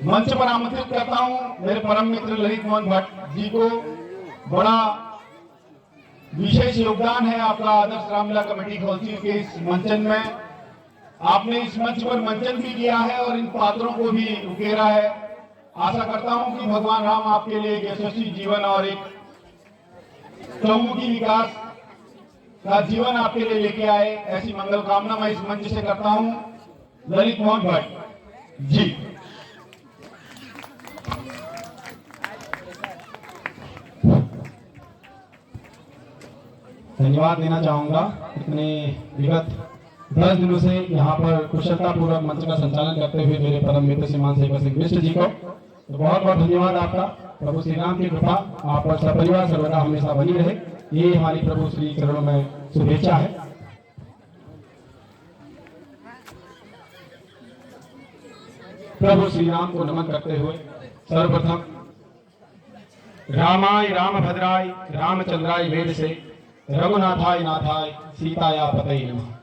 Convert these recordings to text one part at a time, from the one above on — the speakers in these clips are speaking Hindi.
मंच पर आमंत्रित करता हूं मेरे परम मित्र ललित मोहन भट्ट जी को। बड़ा विशेष योगदान है आपका आदर्श रामलीला कमेटी खौसी के इस मंचन में। आपने इस मंच पर मंचन भी किया है और इन पात्रों को भी उकेरा है। आशा करता हूं कि भगवान राम आपके लिए एक यशस्वी जीवन और एक चहुमुखी विकास का जीवन आपके लिए लेके आए, ऐसी मंगल कामना मैं इस मंच से करता हूं। ललित मोहन भट्ट जी। धन्यवाद देना चाहूंगा इतने विगत 10 दिनों से यहाँ पर कुशलता पूर्वक मंच का संचालन करते हुए मेरे परम मित्र श्रीमान शेखर सिंह मिश्र जी को तो बहुत बहुत धन्यवाद आपका। प्रभु श्री राम की कृपा आप पर सपरिवार सर्वदा हमेशा बनी रहे, ये हमारी प्रभु श्री चरणों में शुभेच्छा है। प्रभु श्री राम को नमन करते हुए सर्वप्रथम रामाय रामभद्राय रामचंद्राय वेद से रघुनाथाय नाथाय सीताया पतये नमः।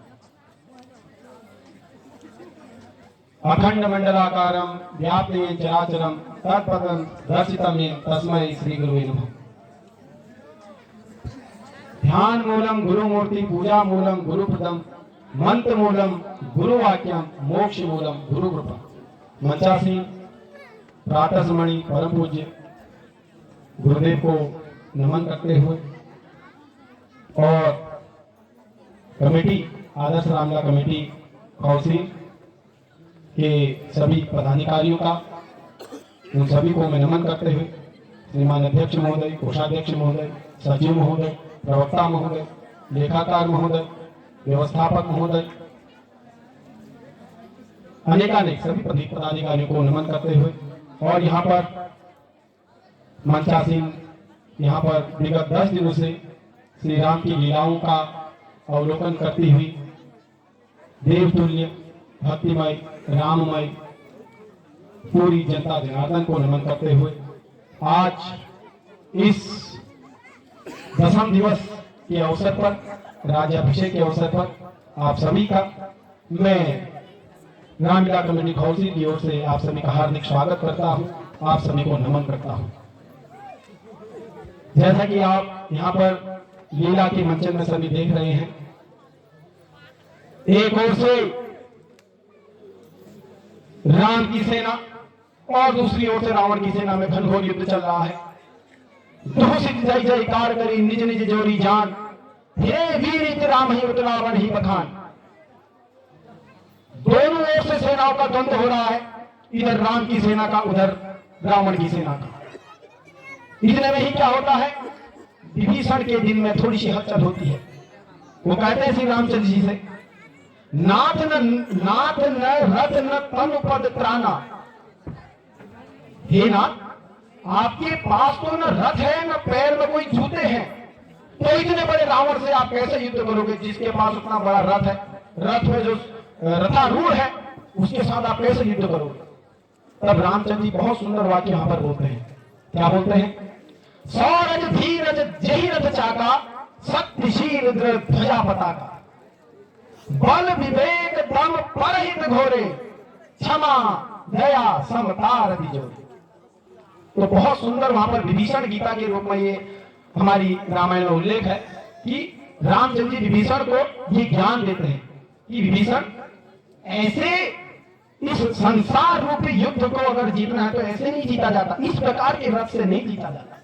अखंड मंडलाकारं व्याप्तं चराचरं तत्पदं दर्शितं येन तस्मै श्री गुरुवे नमः। ध्यान मूलम गुरु मूर्ति पूजा मूलम गुरुप्रदम मंत्र मूलम गुरुवाक्यम मोक्ष मूलम गुरु कृपा। मंचासीन प्रातः समणी परम पूज्य गुरुदेव को नमन करते हुए और कमेटी आदर्श रामलीला कमेटी खौसी के सभी पदाधिकारियों का उन सभी को मैं नमन करते हुए श्रीमान अध्यक्ष महोदय, कोषाध्यक्ष महोदय, सचिव महोदय, प्रवक्ता महोदय, लेखाकार महोदय, व्यवस्थापक महोदय, अनेकानेक सभी पदाधिकारियों को नमन करते हुए और यहाँ पर मंचासीन यहाँ पर विगत 10 दिनों से श्री राम की लीलाओं का अवलोकन करती हुई देवतुल्य भक्तिमय राममय पूरी जनता जनार्दन को नमन करते हुए आज इस 10वें दिवस के अवसर पर राज्याभिषेक के अवसर पर आप सभी का मैं रामलीला कमेटी खौसी की ओर से आप सभी का हार्दिक स्वागत करता हूं, आप सभी को नमन करता हूं। जैसा कि आप यहाँ पर लीला के मंचन में सभी देख रहे हैं, एक ओर से राम की सेना और दूसरी ओर से रावण की सेना में घनघोर युद्ध चल रहा है। दूषित जय जयकार करी निज निज जोरी जान, हे वीर राम ही रावण ही बखान। दोनों ओर से सेनाओं का द्वंद्व हो रहा है, इधर राम की सेना का उधर रावण की सेना का। इतने में ही क्या होता है, विभीषण के दिन में थोड़ी सी हलचल होती है। वो कहते हैं श्री रामचंद्र जी से, नाथ न रथ न तनु पद त्राना। हे नाथ, आपके पास तो न रथ है न पैर में कोई जूते हैं, तो इतने बड़े रावण से आप कैसे युद्ध करोगे? जिसके पास उतना बड़ा रथ है, रथ में जो रथारूढ़ है उसके साथ आप कैसे युद्ध करोगे? तब रामचंद्र जी बहुत सुंदर वाक्य यहाँ पर बोलते हैं। क्या बोलते हैं? सौरज धीरज जही रथ चाका, शक्तिशील ध्वजा पताका। बल विवेक दम परहित घोरे, क्षमा दया समतार दिजोरे। तो बहुत सुंदर वहां पर विभीषण गीता के रूप में ये हमारी रामायण में उल्लेख है कि रामचंद्र जी विभीषण को ये ज्ञान देते हैं कि विभीषण ऐसे इस संसार रूपी युद्ध को अगर जीतना है तो ऐसे नहीं जीता जाता, इस प्रकार के रथ से नहीं जीता जाता।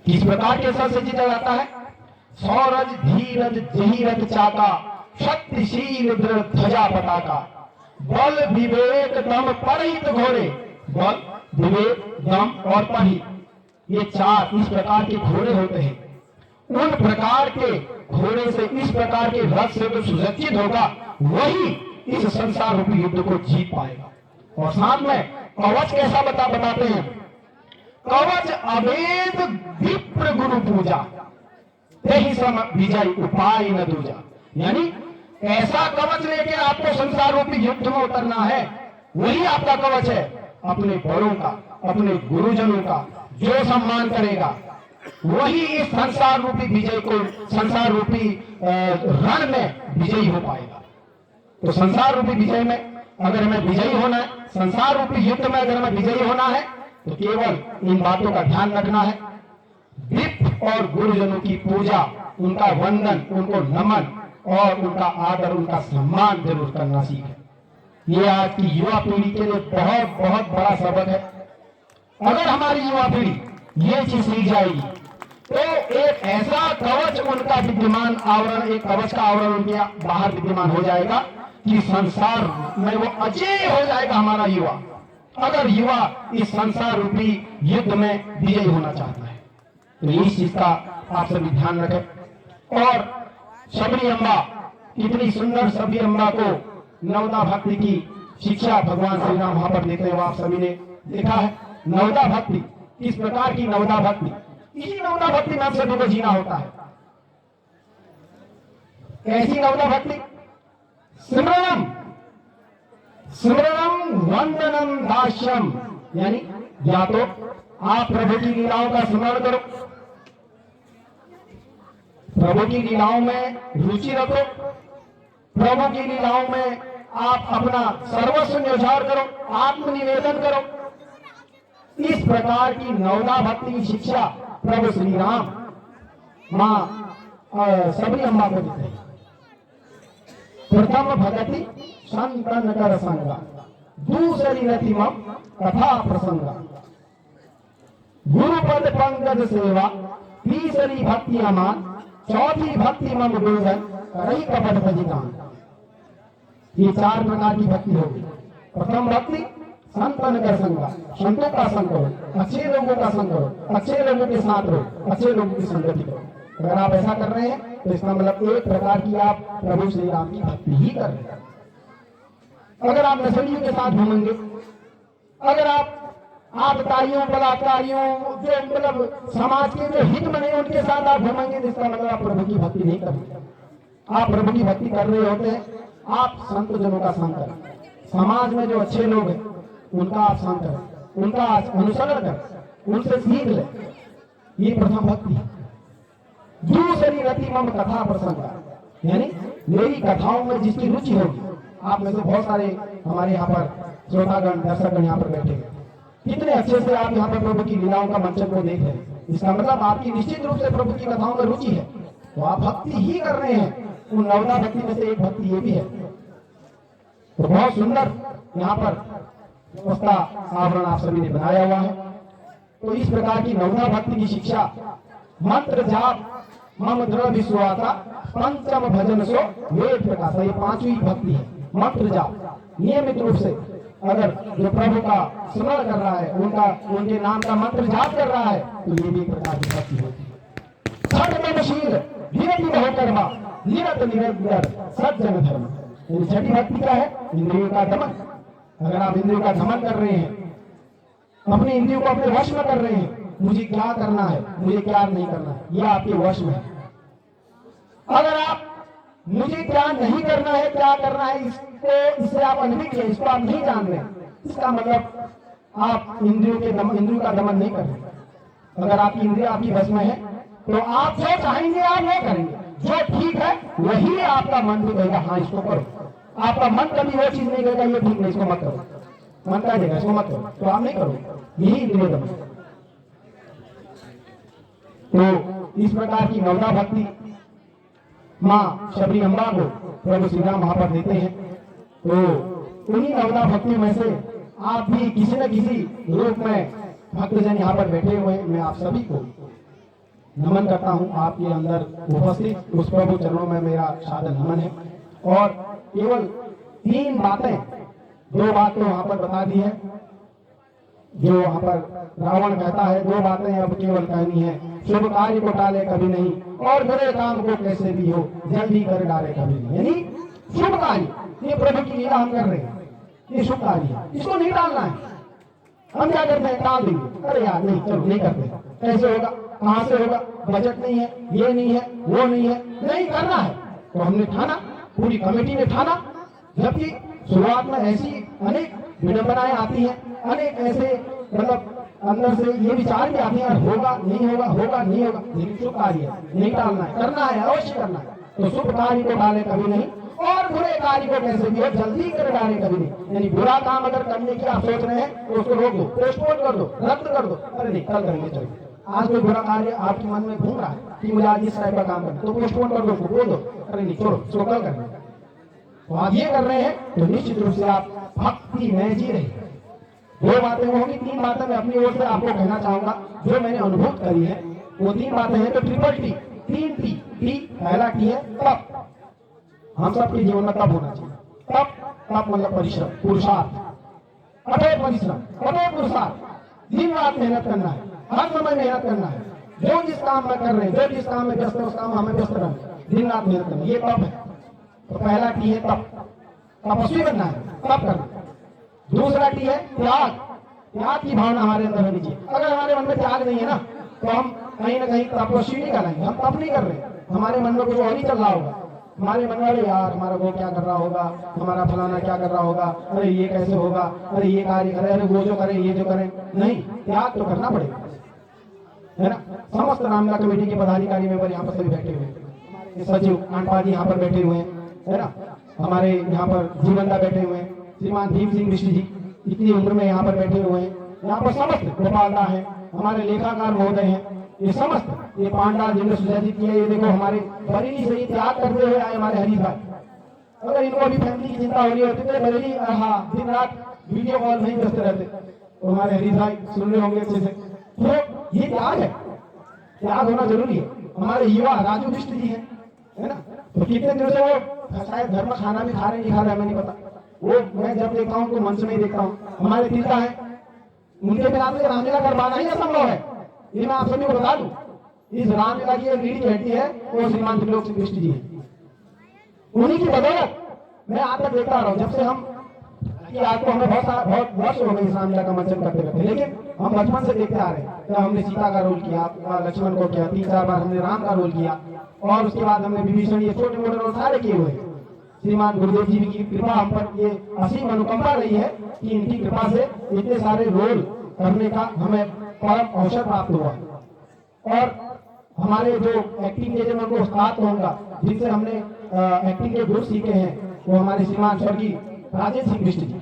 किस प्रकार के रथ से जीता जाता है? सौरज धीरज जही रथ चाका, शक्तिशील ध्वजा पताका। बल विवेक दम परहित घोड़े, बल विवेक दम और परहित, ये चार इस प्रकार के घोड़े होते हैं। उन प्रकार के घोड़े से, इस प्रकार के रथ से जो सुसज्जित होगा वही इस संसार रूपी युद्ध को जीत पाएगा। और साथ में कवच कैसा बताते हैं? कवच अवेद विप्र गुरु पूजा, यही सम विजय उपाय न दूजा। यानी ऐसा कवच लेके आपको संसार रूपी युद्ध में उतरना है, वही आपका कवच है। अपने बड़ों का, अपने गुरुजनों का जो सम्मान करेगा वही इस संसार रूपी विजय को, संसार रूपी रण में विजयी हो पाएगा। तो संसार रूपी विजय में अगर हमें विजयी होना है, संसार रूपी युद्ध में अगर हमें विजयी होना है, तो केवल इन बातों का ध्यान रखना है। विप्र और गुरुजनों की पूजा, उनका वंदन, उनको नमन और उनका आदर, उनका सम्मान जरूर करना सीखें। ये आज की युवा पीढ़ी के लिए बहुत बहुत बड़ा सबक है। अगर हमारी युवा पीढ़ी ये चीज सीख जाएगी तो एक ऐसा कवच उनका विद्यमान आवरण, एक कवच का आवरण उनके बाहर विद्यमान हो जाएगा कि संसार में वो अजय हो जाएगा हमारा युवा। अगर युवा इस संसार रूपी युद्ध में विजयी होना चाहता है तो इस चीज का आप सभी ध्यान रखें। और शबरी अम्बा, कितनी सुंदर शबरी अम्बा को नवदा भक्ति की शिक्षा भगवान श्री राम वहां पर देते हैं, वो आप सभी ने देखा है। नवदा भक्ति, किस प्रकार की नवदा भक्ति, इसी नवदा भक्ति में आप सभी को जीना होता है। कैसी नवदा भक्ति? स्मरणम स्मरणम वंदनम दास्यम, यानी या तो आप प्रभु की लीलाओं का स्मरण करो, प्रभु की लीलाओं में रुचि रखो, प्रभु की लीलाओं में आप अपना सर्वस्व न्यौछावर करो, आत्मनिवेदन करो। इस प्रकार की नवदा भक्ति की शिक्षा प्रभु श्री राम मां शबरी अम्मा को देते हैं। प्रथम भगति संतन कर संगा, दूसरी रति मम कथा प्रसंगा, गुरुपद पंकज सेवा, तीसरी भक्ति अमान, चौथी भक्ति मम गोधन करई कपट भजितान। ये चार प्रकार की भक्ति होगी। प्रथम भक्ति संतन कर संगा, संतों का संग करो, अच्छे लोगों का संग करो, अच्छे लोगों के साथ रहो, अच्छे लोगों की संगति करो। अगर आप ऐसा कर रहे हैं तो इसका मतलब एक प्रकार की आप प्रभु श्री राम की भक्ति ही कर रहे हैं। अगर आप नशेड़ियों के साथ घूमेंगे, अगर आप आबकारियों, बलात्कारियों, जो मतलब समाज के जो हित में नहीं उनके साथ आप घूमेंगे, तो इसका मतलब आप प्रभु की भक्ति नहीं कर रहे। आप प्रभु की भक्ति कर रहे होते हैं, आप संत जनों का संग करें, समाज में जो अच्छे लोग हैं उनका आप संग करें, उनका अनुसरण करें, उनसे सीख लें। ये प्रथम भक्ति है। दूसरी रति मम कथा प्रसंगा, यानी मेरी कथाओं में जिसकी रुचि होगी। आप में से बहुत सारे हमारे यहाँ पर श्रोतागण, दर्शकगण यहाँ पर बैठे हैं, कितने अच्छे से आप यहाँ पर प्रभु की लीलाओं का मंचन को देख रहे हैं। इसका मतलब आपकी निश्चित रूप से प्रभु की कथाओं में रुचि है, तो आप भक्ति ही कर रहे हैं। उन नवदा भक्ति में से एक भक्ति ये भी है। तो बहुत सुंदर यहाँ पर व्यवस्था आवरण आप सभी ने बनाया हुआ है। तो इस प्रकार की नवदा भक्ति की शिक्षा, मंत्र जाप मम दृढ़ विश्वासा, पंचम भजन सो वेद प्रकाश, ये पांचवी भक्ति है। मंत्र जाप नियमित रूप से अगर जो प्रभु का स्मरण कर रहा है, उनके नाम का मंत्र जाप कर रहा है, तो ये भी एक प्रकार की भक्ति होती है। धर्मशील विरति बहुकर्मा, निरत निरंतर सज्जन धर्म। छठी भक्ति क्या है? इंद्रियों का दमन। अगर आप इंद्रियों का दमन कर रहे हैं, अपनी इंद्रियों को अपने वश में कर रहे हैं, मुझे क्या करना है, मुझे क्या नहीं करना है, यह आपके वश में है। अगर आप मुझे क्या नहीं करना है, क्या करना है, इससे आप अनभिज्ञ हैं, इसको आप नहीं जान रहे, इसका मतलब आप इंद्रियों का दमन नहीं कर रहे। अगर आपकी इंद्रिया आपकी वश में है तो आप जो चाहेंगे आप वो करेंगे, जो ठीक है वही आपका मन भी कहेगा हाँ इसको करो। आपका मन कभी वो चीज नहीं कहेगा ये ठीक नहीं, इसको मत करो। मन कह देगा इसको मत करो, तो आप नहीं करो। यही इंद्रिय दमन। तो इस प्रकार की नवदा भक्ति माँ शबरी अम्बा को प्रभु श्री राम वहां पर देते हैं। तो उन्हीं नवदा भक्ति में से आप भी किसी न किसी रूप में भक्तजन यहाँ पर बैठे हुए हैं। मैं आप सभी को नमन करता हूँ। आपके अंदर उपस्थित उस प्रभु चरणों में मेरा सादर नमन है। और केवल 3 बातें, 2 बात तो वहां पर बता दी है, जो वहां पर रावण कहता है 2 बातें अब केवल कहनी है, शुभ कार्य को टाले कभी नहीं, और बुरे काम को कैसे भी हो जल्दी कर डाले कभी नहीं। यानी शुभ कार्य, ये प्रभु की लीला हम कर रहे हैं, ये शुभ कार्य है, इसको नहीं डालना है। हम क्या करते हैं, टाल देंगे, अरे यार नहीं चलो नहीं करते, कैसे होगा, कहां से होगा, बजट नहीं है, ये नहीं है, वो नहीं है, नहीं करना है। तो हमने ठाना, पूरी कमेटी ने ठाना, जबकि शुरुआत में ऐसी अनेक विडंबनाएं आती हैं, अनेक ऐसे मतलब अंदर से ये विचार भी आते हैं होगा नहीं होगा, होगा नहीं होगा, लेकिन शुभ कार्य है, नहीं टालना है, करना है, अवश्य करना है। तो शुभ कार्य को डाले कभी नहीं, और बुरे कार्य को कैसे भी हो जल्दी कर डाले कभी नहीं। यानी बुरा काम अगर करने की आप सोच रहे हैं तो उसको रोक दो, पोस्टपोन कर दो, रद्द कर दो। अरे नहीं, कल करेंगे, चलो। आज कोई बुरा कार्य आपके मन में घूम रहा है कि मुझे आज इस टाइप का काम करना, तो पोस्टपोन कर दो, उसको बोल दो, अरे नहीं छोड़ो, इसको कल करेंगे। तो आप ये कर रहे हैं तो निश्चित रूप से आप भक्ति में जी रहे हैं। दो बातें होंगी, तीन बातें मैं अपनी ओर से आपको कहना चाहूंगा जो मैंने अनुभव करी है। वो तीन बातें हैं तो ट्रिपल टी, तीन टी। टी पहला टी है तप। हम सबके जीवन में तप होना चाहिए। तप, तप मतलब परिश्रम, पुरुषार्थ, कठोर परिश्रम, कठोर पुरुषार्थ। दिन रात मेहनत करना है, हर समय मेहनत करना है। जो जिस काम में कर रहे हैं, जो जिस काम में व्यस्त है, उस काम में हमें व्यस्त रहना है, दिन रात मेहनत करना, ये तप है। तो पहला टी है तप, तपस्वी बनना है, तप करना। दूसरा टी है त्याग, त्याग की भावना हमारे अंदर होनी चाहिए। अगर हमारे मन में त्याग नहीं है ना तो हम कहीं ना कहीं तपस्वी नहीं कराएंगे, हम तप नहीं कर रहे। हमारे मन में कुछ और ही चल रहा होगा। हमारे मन वाले यार हमारा वो क्या कर रहा होगा, हमारा फलाना क्या कर रहा होगा, अरे ये कैसे होगा, अरे ये कार्य करे, अरे वो जो करे, ये जो करे। नहीं, त्याग तो करना पड़ेगा, है ना। समस्त रामलीला कमेटी के पदाधिकारी मेंबर यहाँ पर सभी बैठे हुए हैं। सचिव कांडपा जी यहाँ पर बैठे हुए हैं, है ना। हमारे यहाँ पर जीवनदा बैठे हुए हैं, श्रीमान भीम सिंह मिश्र जी इतनी उम्र में यहाँ पर बैठे हुए हैं। यहाँ पर समस्त गोपालदा है, हमारे लेखाकार महोदय हैं, ये समस्त, ये पांडा जिन्होंने सुजाजी किया, ये देखो हमारे बरेली से त्याग करते हुए आए हमारे हरीश भाई। अगर इनको अभी फैमिली की चिंता हो रही होती तो बरेली दिन रात वीडियो कॉल में ही व्यस्त रहते। तो हमारे हरीश भाई सुन रहे होंगे अच्छे से। तो ये त्याग है, त्याग होना जरूरी है। हमारे युवा राजू बिष्ट जी है ना। तो कितने दिनों से वो शायद घर में खाना भी खा रहे नहीं खा रहे हमें नहीं पता। वो मैं जब देखता हूँ तो मंच में ही देखता हूँ। हमारे पिता है, उनके बिना तो रामलीला कर पाना ही असंभव है। ये मैं आप सभी को बता दूं, इस रामलीला की एक रीढ़ कहती है वो श्रीमान त्रिलोक सिंह बिष्ट जी है। उन्हीं की बदौलत मैं आज तक देखता रहा हूं, जब से हम कि आपको हमें बहुत वर्ष हो गए इस रामलीला का मंचन करते करते, लेकिन हम बचपन से देखते आ रहे हैं। तो हमने सीता का रोल किया, लक्ष्मण को किया, 3-4 बार हमने राम का रोल किया, और उसके बाद हमने विभीषण, ये छोटे मोटे रोल सारे किए हुए। श्रीमान गुरुदेव जी की कृपा हम पर ये असीम अनुकंपा रही है कि इनकी कृपा से इतने सारे रोल करने का हमें परम अवसर प्राप्त हुआ। और हमारे जो एक्टिंग के, जो मैं उनको उस्ताद कहूंगा, जिनसे हमने एक्टिंग के गुरु सीखे हैं, वो हमारे श्रीमान स्वर्गीय राजेश सिंह बिष्ट जी,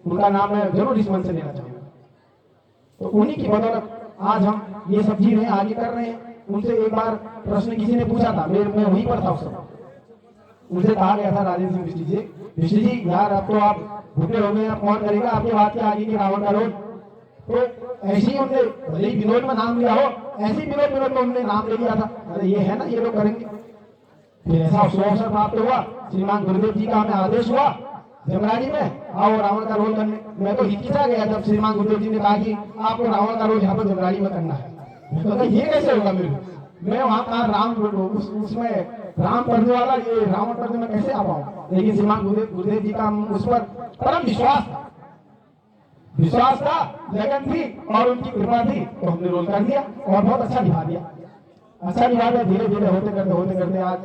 उनका नाम मैं जरूर इस मंच से लेना चाहूंगा। तो उन्हीं की बदौलत आज हम ये सब जी रहे हैं, आगे कर रहे हैं। उनसे एक बार प्रश्न किसी ने पूछा था, मैं वहीं पर था उस समय। उनसे कहा गया था राजेश सिंह बिष्ट जी, बिष्ट जी यार अब तो आप भूखे हो गए, अब कौन करेगा आपके बाद के आगे के रावण का रोल। तो ऐसे ही उनने भले ही विनोद में नाम लिया हो, ऐसे ही विनोद में उन्होंने नाम ले लिया था, अरे ये है ना, ये लोग करेंगे। फिर ऐसा अवसर प्राप्त हुआ, श्रीमान गुरुदेव जी का हमें आदेश हुआ जमरानी में आओ रावण का रोल करने। मैं तो हिचकिचा गया जब श्रीमान गुरुदेव जी ने कहा कि आपको रावण का रोल यहाँ पर जमरानी में करना है। मैं तो ये कैसे होगा मेरे को, मैं वहां कहा राम उसमें राम पढ़ने वाला, ये रावण पढ़ने में कैसे आ पाऊंगा। लेकिन श्रीमान गुरुदेव जी का उस पर परम विश्वास था, लगन थी और उनकी कृपा थी, तो हमने रोल कर दिया और बहुत अच्छा निभा दिया। धीरे धीरे होते करते आज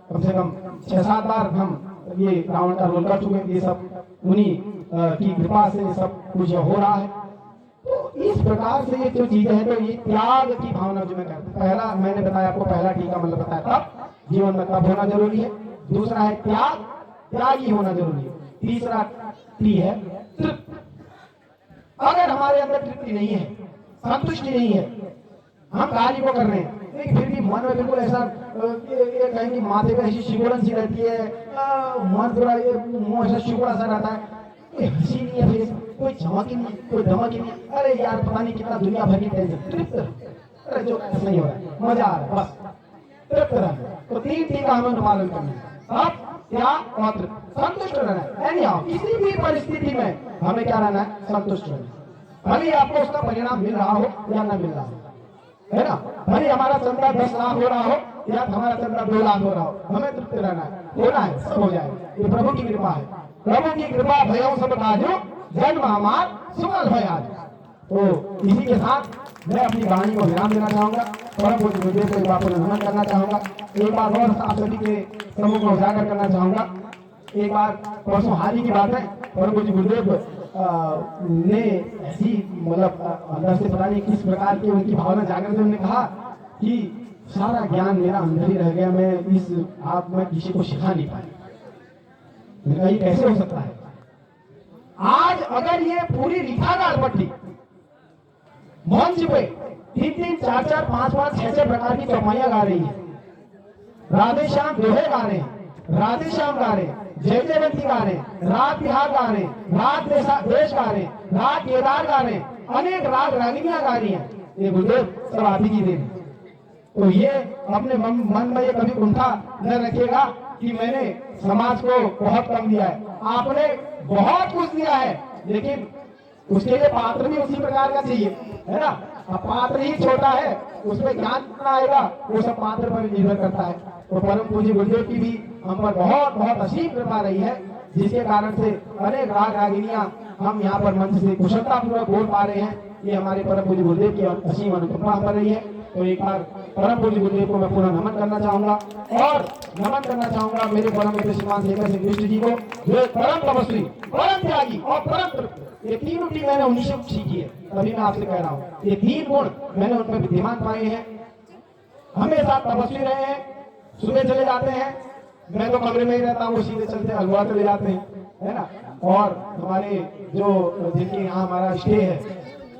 कम से कम 6-7 बार हम ये रावण का रोल कर चुके हैं। ये सब उन्हीं की कृपा से सब कुछ हो रहा है। तो इस प्रकार से ये जो चीजें हैं, तो ये त्याग की भावना जो मैं करता, पहला मैंने बताया आपको, पहला टी का मतलब बताया तप, जीवन में तप होना जरूरी है। दूसरा है त्यागी होना जरूरी है। तीसरा टी है तृप्त। अगर हमारे अंदर तृप्ति नहीं है, संतुष्टि नहीं है, हम कार्य को कर रहे हैं लेकिन फिर भी मन में बिल्कुल ऐसा ये कहें कि माथे पे ऐसी शिकोड़न सी रहती है, मन थोड़ा ये मुंह ऐसा शिकोड़ा सा रहता है, कोई हंसी नहीं है, फिर कोई चमक ही नहीं, कोई दमक ही नहीं। अरे यार पता नहीं कितना दुनिया भर की टेंशन, तृप्त, अरे जो ऐसा नहीं हो रहा है, मजा आ रहा है, बस तृप्त रहना। तो 3 टी का हमें अनुपालन करना है, तप, त्याग और तृप्त। संतुष्ट रहना है, किसी भी परिस्थिति में हमें क्या रहना है, संतुष्ट रहना। भले आपको उसका परिणाम मिल रहा हो या न मिल रहा हो, है ना। भले हमारा चंदा 10 लाख हो रहा हो या हमारा चंदा 2 लाख हो रहा हो, हमें तृप्त रहना है, होना है, सब हो जाएगा। ये प्रभु की कृपा है, प्रभु की कृपा भयो सब काजो, जन्म हमार सुमल भय आज। तो इसी के साथ मैं अपनी वाणी को विराम देना चाहूंगा, परम पूज्य गुरुदेव को एक बार नमन करना चाहूंगा। एक बार और आप सभी के सम्मुख में उजागर करना चाहूंगा। एक बार परसों हाल ही की बात है, परम पूज्य गुरुदेव ने ऐसी मतलब अंदर से पता नहीं किस प्रकार की उनकी भावना जागृत, उन्होंने कहा कि सारा ज्ञान मेरा अंदर ही रह गया, मैं इस आप में किसी को सिखा नहीं पाया। मैंने कहा ये कैसे हो सकता है? आज अगर ये पूरी रीठागार पट्टी मंच पे 3-3, 4-4, 5-5, 6-6 प्रकार की चौपाइयां गा रही है, राधे श्याम दोहे गा रहे हैं, राधे श्याम गा रहे हैं, जय जयवंती गा रहे हैं, राग बिहार गा रहे हैं, राग देश गा रहे हैं, राग केदार गा रहे हैं, अनेक राग रागिनियां गा रही हैं। ये गुरुदेव सब आप ही की देन है। तो ये अपने मन में ये कभी कुंठा न रखेगा कि मैंने समाज को बहुत कम दिया है। आपने बहुत कुछ दिया है, लेकिन उसके लिए पात्र भी उसी प्रकार का चाहिए, है ना। अब पात्र ही छोटा है, उसमें ज्ञान कितना आएगा वो सब पात्र पर निर्भर करता है। तो परम पूज्य गुरुदेव की भी हम पर बहुत बहुत असीम कृपा रही है, जिसके कारण से अनेक राग रागिनियां हम यहाँ पर मंच से कुशलता पूर्वक बोल पा रहे हैं। ये हमारे परम पूज्य गुरुदेव की असीम अनुकंपा हम पर रही है। तो एक बार परम पूज्य गुरुदेव को मैं पूरा नमन करना चाहूंगा और नमन करना चाहूंगा मेरे परम मित्र श्रीमान शेखर सिंह बिष्ट जी को, जो परम तपस्वी, परम त्यागी और परम, ये तीनों चीज मैंने उन्हीं से सीखी है। तभी मैं आपसे कह रहा हूँ, ये 3 गुण मैंने उनमें विद्यमान पाए हैं। हमेशा तपस्वी रहे हैं, सुबह चले जाते हैं, मैं तो कमरे में ही रहता हूँ, सीधे चलते हलवा चले जाते हैं, है ना। और हमारे जो जिनके यहाँ हमारा स्टे है,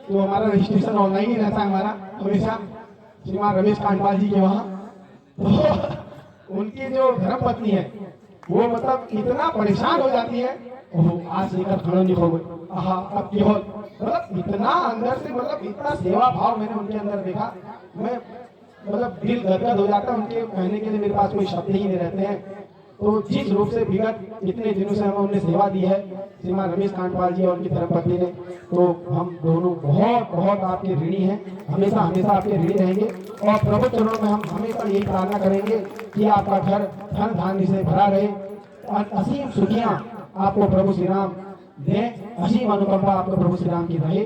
तो हमारा रजिस्ट्रेशन ऑनलाइन ही रहता है हमारा हमेशा, श्रीमान रमेश कांडपाल जी के वहाँ। तो उनकी जो धर्म पत्नी है वो मतलब इतना परेशान हो जाती है, आज लेकर खड़ो नहीं हो गई, अब की हो, मतलब इतना अंदर से, मतलब इतना सेवा भाव मैंने उनके अंदर देखा, मैं मतलब दिल गदगद हो जाता है। उनके कहने के लिए मेरे पास कोई शब्द ही नहीं रहते हैं। तो जिस रूप से विगत इतने दिनों से हमें उन्हें सेवा दी है श्रीमान रमेश कांडपाल जी और उनकी धर्मपत्नी ने, तो हम दोनों बहुत बहुत आपके ऋणी हैं, हमेशा हमेशा आपके ऋणी रहेंगे। और प्रभु चरणों में हम हमेशा यही प्रार्थना करेंगे कि आपका घर धन धान्य से भरा रहे, असीम सुखियां आपको प्रभु श्री राम दे, असीम अनुकंपा आपको प्रभु श्री राम की रहे।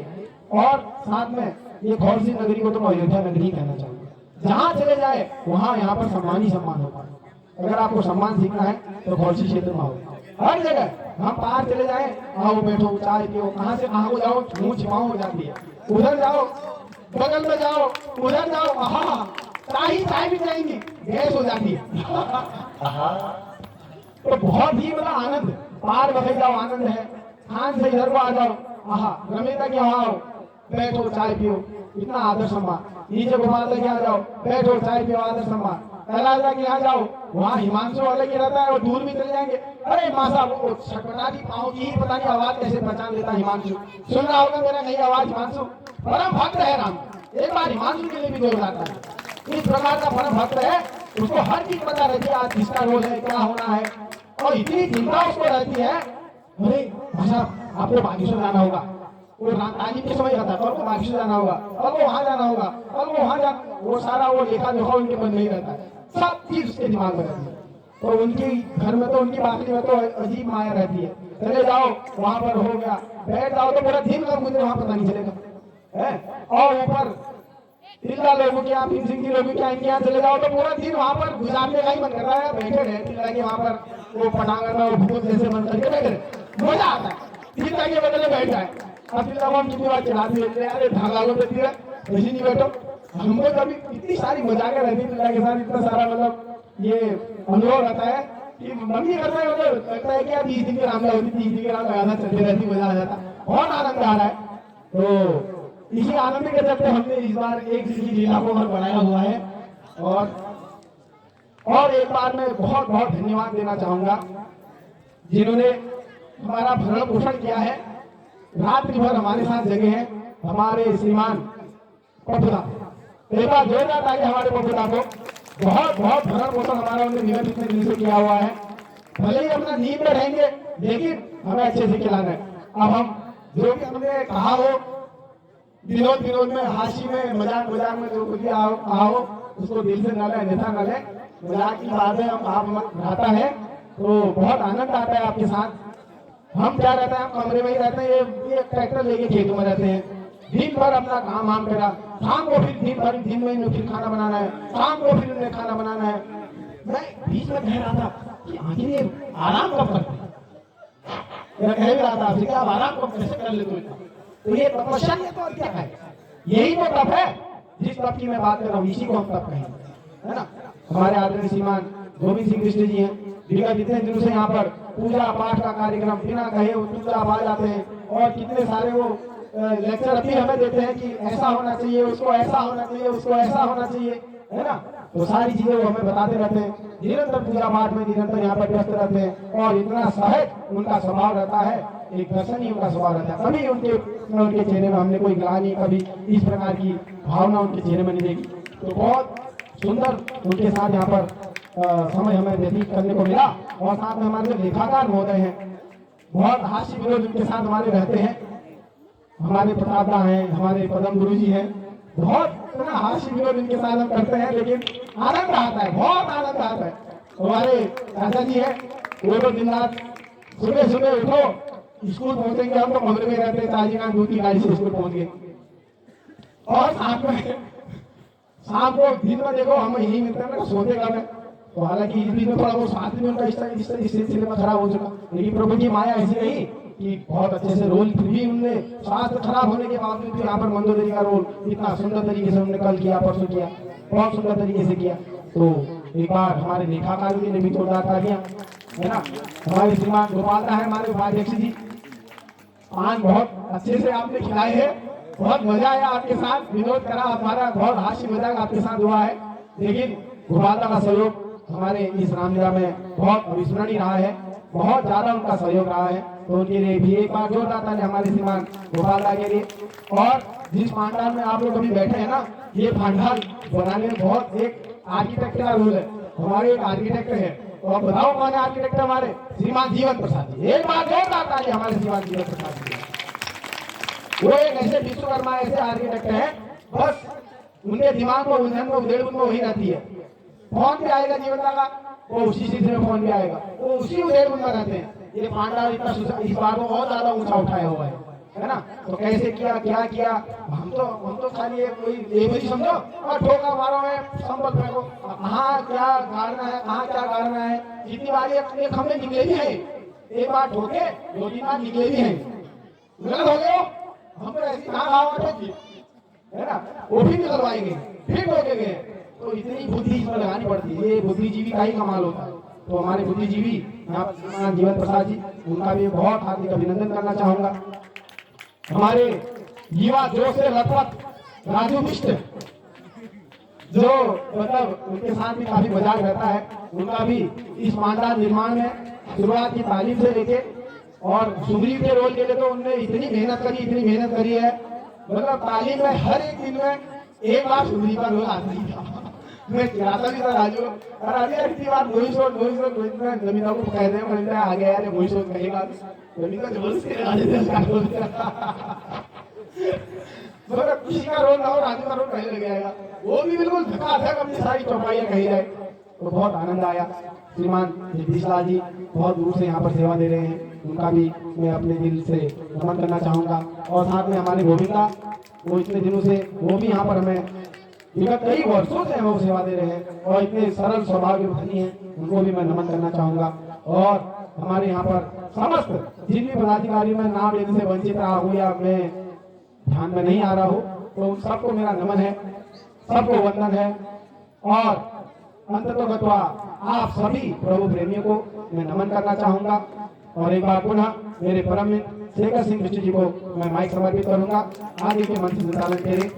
और साथ में ये घोड़सी नगरी को तो मैं अयोध्या नगरी कहना चाहूंगा, जहाँ चले जाए वहाँ यहाँ पर सम्मान ही सम्मान होगा। अगर आपको सम्मान सीखना है तो घोड़सी क्षेत्र में आओ, हर जगह हम बाहर चले जाए, आओ बैठो चाय पियो, कहाँ से कहाँ को जाओ मुंह छिपाओ हो जाती है, उधर जाओ बगल में जाओ, उधर जाओ, चाय भी जाएंगी गैस हो जाती है। तो बहुत ही बड़ा आनंद, पार बगल जाओ आनंद है, खान से इधर को आ जाओ, रमेश तक यहाँ आओ बैठो चाय पियो, इतना आदर सम्मान, नीचे गोपाल तक यहाँ जाओ बैठो चाय पियो आदर सम्मान, कैलाश तक यहाँ जाओ वहाँ हिमांशु अलग ही रहता है, और दूर भी चले जाएंगे, अरे माँ साहब वो छटपटा की पाँव की ही पता नहीं आवाज कैसे पहचान लेता हिमांशु, सुन रहा होगा मेरा नई आवाज हिमांशु, परम भक्त है राम। एक बार हिमांशु के लिए भी जोर लाता है, इस प्रकार का परम भक्त है, उसको हर चीज पता रहती है, आज किसका रोज है क्या होना है, और इतनी चिंता उसको रहती है। अरे भाई साहब आपको बागेश्वर जाना होगा, वो रामताजी के समय रहता है, कल को बागेश्वर जाना होगा, कल को वहां जाना होगा, कल को वहां जाना, वो सारा वो लेखा जोखा उनके मन में ही रहता है, सब चीज उसके दिमाग में रहती है। तो उनकी घर में तो उनकी बाकी में तो अजीब माया रहती है, चले जाओ वहां पर हो गया, बैठ जाओ तो पूरा दिन कब मुझे वहां पता नहीं चलेगा है। और ऊपर तिल्ला लोगों के यहाँ, भीम सिंह जी लोगों के यहाँ, इनके यहाँ चले जाओ तो पूरा दिन वहां पर गुजारने का ही मन कर रहा है, बैठे रहे तिल्ला के वहां पर वो पटांगन में भूत जैसे मन करके बैठे रहे, मजा आता है, तिल्ला के बदले बैठ जाए। अब तिल्ला को हम कितनी बार चलाते रहते हैं, अरे धागा लो तो तिल्ला ऐसी नहीं बैठो, हमको कभी इतनी सारी मजाकें रहती है तिल्ला के साथ, इतना सारा मतलब ये अनुभव रहता है कि मम्मी करता है, मतलब लगता है कि अब 30 दिन की रामला होती, 30 दिन की राम लगातार चलती रहती, मजा आ जाता, बहुत आनंद आ रहा है। तो इसी आनंद के चलते हमने इस बार एक दिन की लीला को घर बनाया हुआ है। और एक बार मैं बहुत बहुत धन्यवाद देना चाहूंगा जिन्होंने हमारा भरण पोषण किया है, रात्रि भर हमारे साथ जगे हैं, हमारे श्रीमान पपुदा, एक बार जोरदार ताकि हमारे पपुदा को बहुत बहुत भरण पोषण हमारा उन्होंने नियमित इतने दिन से किया हुआ है। भले ही अपना नींद में रहेंगे लेकिन हमें अच्छे से खिलाना है। अब हम जो भी हमने कहा हो विनोद में, हास्य में, मजाक में जो कुछ आओ उसको दिल से न ले, अन्यथा न ले, मजाक की बात है, हम आप रहता है तो बहुत आनंद आता है आपके साथ। हम क्या रहता है, हम कमरे में ही रहते हैं, ये ट्रैक्टर लेके खेतों में रहते हैं, दिन भर अपना काम वाम करा, शाम को फिर दिन में फिर खाना बनाना है, शाम को फिर उन्हें खाना बनाना है। मैं बीच में कह रहा था कि आखिर आराम कब करते हैं, मैं कह भी रहा था आपसे कि आप आराम कब कैसे कर लेते हो, तो ये तपस्या है तो और क्या है, यही तो तप है जिस तप की मैं बात कर रहा हूँ, इसी को हम तप कहेंगे, है ना। हमारे आदरणीय श्रीमान गोविंद सिंह बिष्ट जी हैं, विगत इतने दिनों से यहाँ पर पूजा पाठ का कार्यक्रम बिना कहे वो चुपचाप आ जाते हैं और कितने सारे वो लेक्चर अभी हमें देते हैं कि ऐसा होना चाहिए, उसको ऐसा होना चाहिए, उसको ऐसा होना चाहिए, है ना। तो सारी चीजें वो हमें बताते रहते हैं, निरंतर पूजा पाठ में निरंतर यहाँ पर व्यस्त रहते हैं और इतना सहज उनका स्वभाव रहता है, एक दर्शनीय उनका स्वभाव रहता है। कभी उनके चेहरे में हमने कोई ग्लानि, कभी इस प्रकार की भावना उनके चेहरे में नहीं देखी। तो बहुत सुंदर उनके साथ यहाँ पर समय हमें व्यतीत करने को मिला। और साथ में हमारे जो लेखाकार महोदय हैं, बहुत हास्य विनोद उनके साथ हमारे रहते हैं। हमारे प्रतापदा हैं, हमारे पदम गुरु जी हैं, बहुत इतना हास्य विनोद इनके साथ हम करते हैं, लेकिन आनंद आता है, बहुत आनंद आता है। हमारे चाचा जी है, वो तो दिन रात सुबह सुबह उठो, स्कूल पहुंचेंगे, हम तो मोहल्ले में रहते हैं, चाची का दूध की गाड़ी से स्कूल पहुंच गए। और शाम को दिन में देखो हम यही मिलते हैं ना, सोते कब है। तो हालांकि इस बीच में थोड़ा वो साथ में उनका इस सिलसिले में खराब हो चुका, लेकिन प्रभु की माया ऐसी रही कि बहुत अच्छे से रोल, फिर भी उनने स्वास्थ्य खराब होने के बावजूद भी यहाँ पर मंदोदरी का रोल इतना सुंदर तरीके से उन्होंने कल किया, परसों किया, बहुत सुंदर तरीके से किया। तो एक बार हमारे लेखाकार जी ने भी जोरदार तालियां, है ना। हमारे श्रीमान गोपाल है, हमारे उपाध्यक्ष जी, पान बहुत अच्छे से आपने खिलाए हैं, बहुत मजा आया आपके साथ, विनोद करा हमारा, बहुत हास्य मजाक आपके साथ हुआ है। लेकिन गोपाल का सहयोग हमारे इस रामलीला में बहुत अविस्मरणीय रहा है, बहुत ज्यादा उनका सहयोग रहा है। तो उनके लिए भी एक बार जोरदार ताली हमारे श्रीमान गोपाल के लिए। और जिस पांडाल में आप लोग अभी बैठे हैं ना, ये पांडाल बनाने में बहुत एक आर्किटेक्ट का रोल है, हमारे एक आर्किटेक्ट है। तो आप बताओ कौन है आर्किटेक्ट हमारे? श्रीमान जीवन प्रसाद जी। एक बार जोरदार ताली हमारे श्रीमान जीवन प्रसाद जी। वो एक ऐसे विश्वकर्मा, ऐसे आर्किटेक्ट है, बस उनके दिमाग में उलझन में उधेड़ में वही रहती है। फोन भी आएगा जीवन का, वो उसी चीज में फोन भी आएगा, वो उसी उधेड़ में रहते हैं। ये पांडाल इतना इस बार को बहुत ज्यादा ऊंचा उठाया हुआ है ना। तो कैसे किया, क्या किया, हम तो खाली कोई लेबरी समझो और ठोका मारो है संबल फेंको, कहाँ क्या गाड़ना है, कहाँ क्या गाड़ना है। जितनी बार एक हमने निकले भी है, एक बार ठोके, 2-3 बार निकले भी है, गलत हो गए हम तो ऐसी कहाँ गाँव ठोकी, है ना, वो भी निकलवाएंगे, फिर ठोकेंगे। तो इतनी बुद्धि इसमें लगानी पड़ती है, ये बुद्धिजीवी का ही कमाल होता है। तो हमारे बुद्धिजीवी यहाँ पर जीवन प्रसाद जी, उनका भी बहुत हार्दिक अभिनंदन करना चाहूंगा। हमारे युवा जोश से लथपथ राजू मिश्र, जो मतलब उनके साथ भी काफी मजाक रहता है, उनका भी इस पांडाल निर्माण में शुरुआत की तालीम से लेके और सुग्रीव के रोल के लिए तो उनने इतनी मेहनत करी है। मतलब तालीम में हर एक दिन में एक बार सुग्रीव का रोल आता ही था। मैं चिढ़ाता भी था राजू, और इतनी बार नमिता को कह रहे हैं आ गया यार, वही सोच कहेगा नमिता जबरदस्ती मगर किसी का रोल ना हो, राजू का रोल पहले लग जाएगा, वो भी बिल्कुल धकाधक अपनी सारी चौपाइयां कही जाए। तो बहुत आनंद आया। श्रीमान जगदीश लाल जी बहुत दूर से यहाँ पर सेवा दे रहे हैं, उनका भी मैं अपने दिल से नमन करना चाहूंगा। और साथ में हमारे गोविंदा, वो इतने दिनों से वो भी यहाँ पर हमें विगत कई वर्षों से वो सेवा दे रहे हैं और इतने सरल स्वभाव के धनी हैं, उनको भी मैं नमन करना चाहूंगा। और हमारे यहाँ पर समस्त जिन भी पदाधिकारी में नाम लेने से वंचित रहा हूँ या मैं ध्यान में नहीं आ रहा हूँ, तो उन सबको मेरा नमन है, सबको वंदन है। और अंततोगत्वा आप सभी प्रभु प्रेमियों को मैं नमन करना चाहूंगा। और एक बार पुनः मेरे परम मित्र शेखर सिंह बिष्ट जी को मैं माइक समर्पित करूंगा। आगे के मंच संचालन के लिए